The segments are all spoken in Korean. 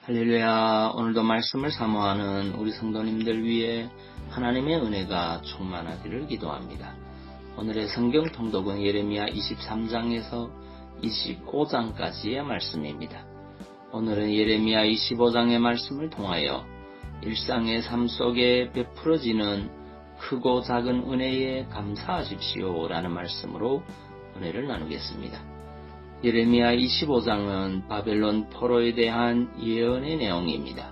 할렐루야. 오늘도 말씀을 사모하는 우리 성도님들 위해 하나님의 은혜가 충만하기를 기도합니다. 오늘의 성경 통독은 예레미야 23장에서 25장까지의 말씀입니다. 오늘은 예레미야 25장의 말씀을 통하여 일상의 삶 속에 베풀어지는 크고 작은 은혜에 감사하십시오 라는 말씀으로 은혜를 나누겠습니다. 예레미야 25장은 바벨론 포로에 대한 예언의 내용입니다.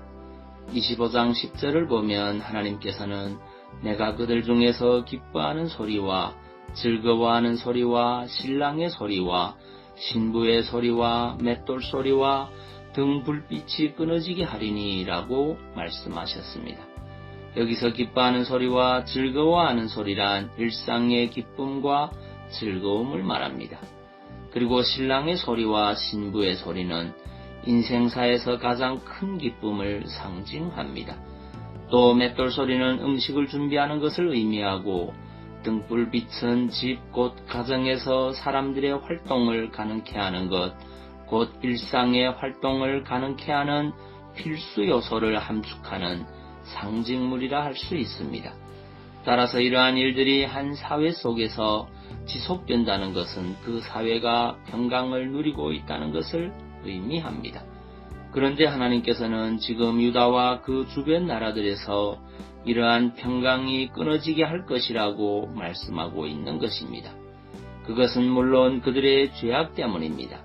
25장 10절을 보면 하나님께서는 내가 그들 중에서 기뻐하는 소리와 즐거워하는 소리와 신랑의 소리와 신부의 소리와 맷돌 소리와 등 불빛이 끊어지게 하리니 라고 말씀하셨습니다. 여기서 기뻐하는 소리와 즐거워하는 소리란 일상의 기쁨과 즐거움을 말합니다. 그리고 신랑의 소리와 신부의 소리는 인생사에서 가장 큰 기쁨을 상징합니다. 또 맷돌 소리는 음식을 준비하는 것을 의미하고 등불빛은 집 곧 가정에서 사람들의 활동을 가능케 하는 것, 곧 일상의 활동을 가능케 하는 필수 요소를 함축하는 상징물이라 할 수 있습니다. 따라서 이러한 일들이 한 사회 속에서 지속된다는 것은 그 사회가 평강을 누리고 있다는 것을 의미합니다. 그런데 하나님께서는 지금 유다와 그 주변 나라들에서 이러한 평강이 끊어지게 할 것이라고 말씀하고 있는 것입니다. 그것은 물론 그들의 죄악 때문입니다.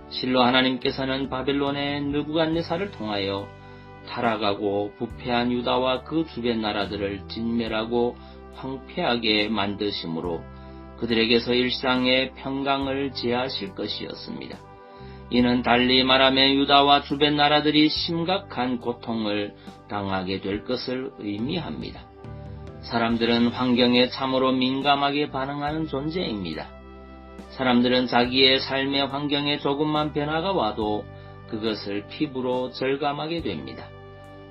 실로 하나님께서는 바벨론의 느부갓네살을 통하여 타락하고 부패한 유다와 그 주변 나라들을 진멸하고 황폐하게 만드심으로 그들에게서 일상의 평강을 제하실 것이었습니다. 이는 달리 말하면 유다와 주변 나라들이 심각한 고통을 당하게 될 것을 의미합니다. 사람들은 환경에 참으로 민감하게 반응하는 존재입니다. 사람들은 자기의 삶의 환경에 조금만 변화가 와도 그것을 피부로 절감하게 됩니다.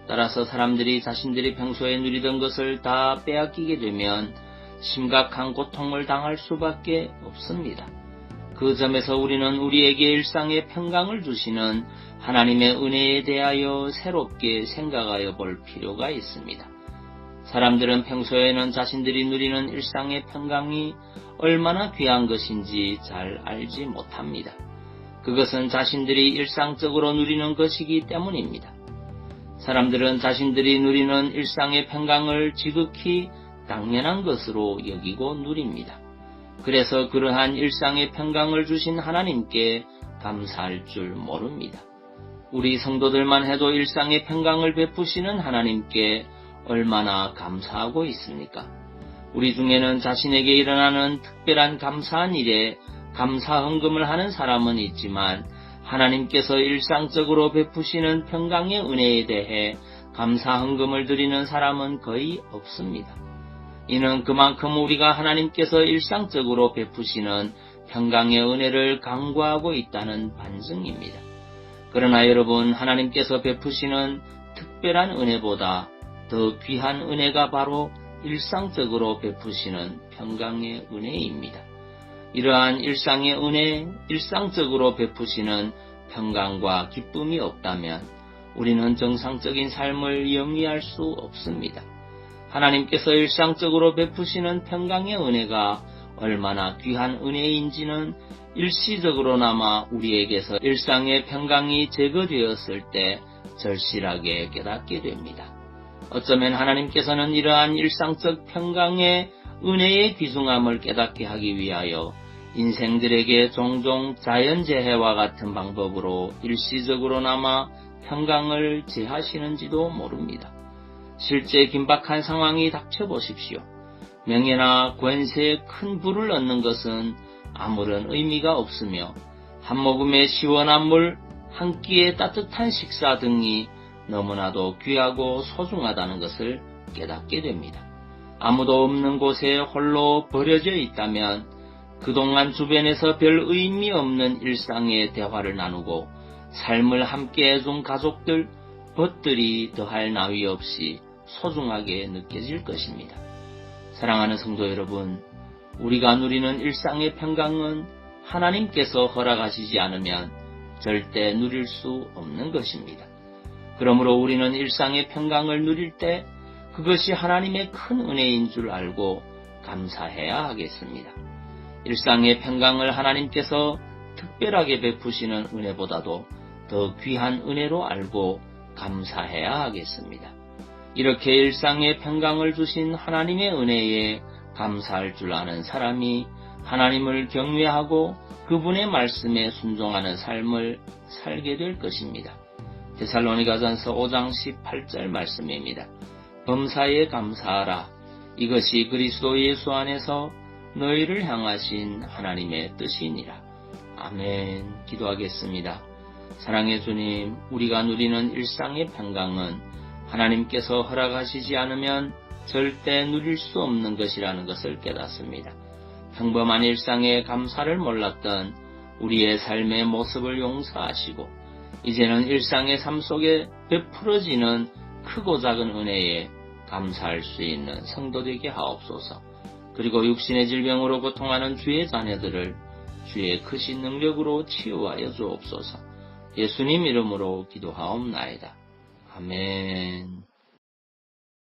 따라서 사람들이 자신들이 평소에 누리던 것을 다 빼앗기게 되면 심각한 고통을 당할 수밖에 없습니다. 그 점에서 우리는 우리에게 일상의 평강을 주시는 하나님의 은혜에 대하여 새롭게 생각하여 볼 필요가 있습니다. 사람들은 평소에는 자신들이 누리는 일상의 평강이 얼마나 귀한 것인지 잘 알지 못합니다. 그것은 자신들이 일상적으로 누리는 것이기 때문입니다. 사람들은 자신들이 누리는 일상의 평강을 지극히 당연한 것으로 여기고 누립니다. 그래서 그러한 일상의 평강을 주신 하나님께 감사할 줄 모릅니다. 우리 성도들만 해도 일상의 평강을 베푸시는 하나님께 얼마나 감사하고 있습니까? 우리 중에는 자신에게 일어나는 특별한 감사한 일에 감사 헌금을 하는 사람은 있지만 하나님께서 일상적으로 베푸시는 평강의 은혜에 대해 감사 헌금을 드리는 사람은 거의 없습니다. 이는 그만큼 우리가 하나님께서 일상적으로 베푸시는 평강의 은혜를 간구하고 있다는 반증입니다. 그러나 여러분, 하나님께서 베푸시는 특별한 은혜보다 더 귀한 은혜가 바로 일상적으로 베푸시는 평강의 은혜입니다. 이러한 일상의 은혜, 일상적으로 베푸시는 평강과 기쁨이 없다면 우리는 정상적인 삶을 영위할 수 없습니다. 하나님께서 일상적으로 베푸시는 평강의 은혜가 얼마나 귀한 은혜인지는 일시적으로나마 우리에게서 일상의 평강이 제거되었을 때 절실하게 깨닫게 됩니다. 어쩌면 하나님께서는 이러한 일상적 평강의 은혜의 귀중함을 깨닫게 하기 위하여 인생들에게 종종 자연재해와 같은 방법으로 일시적으로나마 평강을 제하시는지도 모릅니다. 실제 긴박한 상황이 닥쳐보십시오. 명예나 권세에 큰 불을 얻는 것은 아무런 의미가 없으며 한 모금의 시원한 물, 한 끼의 따뜻한 식사 등이 너무나도 귀하고 소중하다는 것을 깨닫게 됩니다. 아무도 없는 곳에 홀로 버려져 있다면 그동안 주변에서 별 의미 없는 일상의 대화를 나누고 삶을 함께 해준 가족들, 벗들이 더할 나위 없이 소중하게 느껴질 것입니다. 사랑하는 성도 여러분, 우리가 누리는 일상의 평강은 하나님께서 허락하시지 않으면 절대 누릴 수 없는 것입니다. 그러므로 우리는 일상의 평강을 누릴 때 그것이 하나님의 큰 은혜인 줄 알고 감사해야 하겠습니다. 일상의 평강을 하나님께서 특별하게 베푸시는 은혜보다도 더 귀한 은혜로 알고 감사해야 하겠습니다. 이렇게 일상의 평강을 주신 하나님의 은혜에 감사할 줄 아는 사람이 하나님을 경외하고 그분의 말씀에 순종하는 삶을 살게 될 것입니다. 데살로니가전서 5장 18절 말씀입니다. 범사에 감사하라. 이것이 그리스도 예수 안에서 너희를 향하신 하나님의 뜻이니라. 아멘. 기도하겠습니다. 사랑의 주님, 우리가 누리는 일상의 평강은 하나님께서 허락하시지 않으면 절대 누릴 수 없는 것이라는 것을 깨닫습니다. 평범한 일상에 감사를 몰랐던 우리의 삶의 모습을 용서하시고 이제는 일상의 삶 속에 베풀어지는 크고 작은 은혜에 감사할 수 있는 성도 되게 하옵소서. 그리고 육신의 질병으로 고통하는 주의 자녀들을 주의 크신 능력으로 치유하여 주옵소서. 예수님 이름으로 기도하옵나이다. 아멘.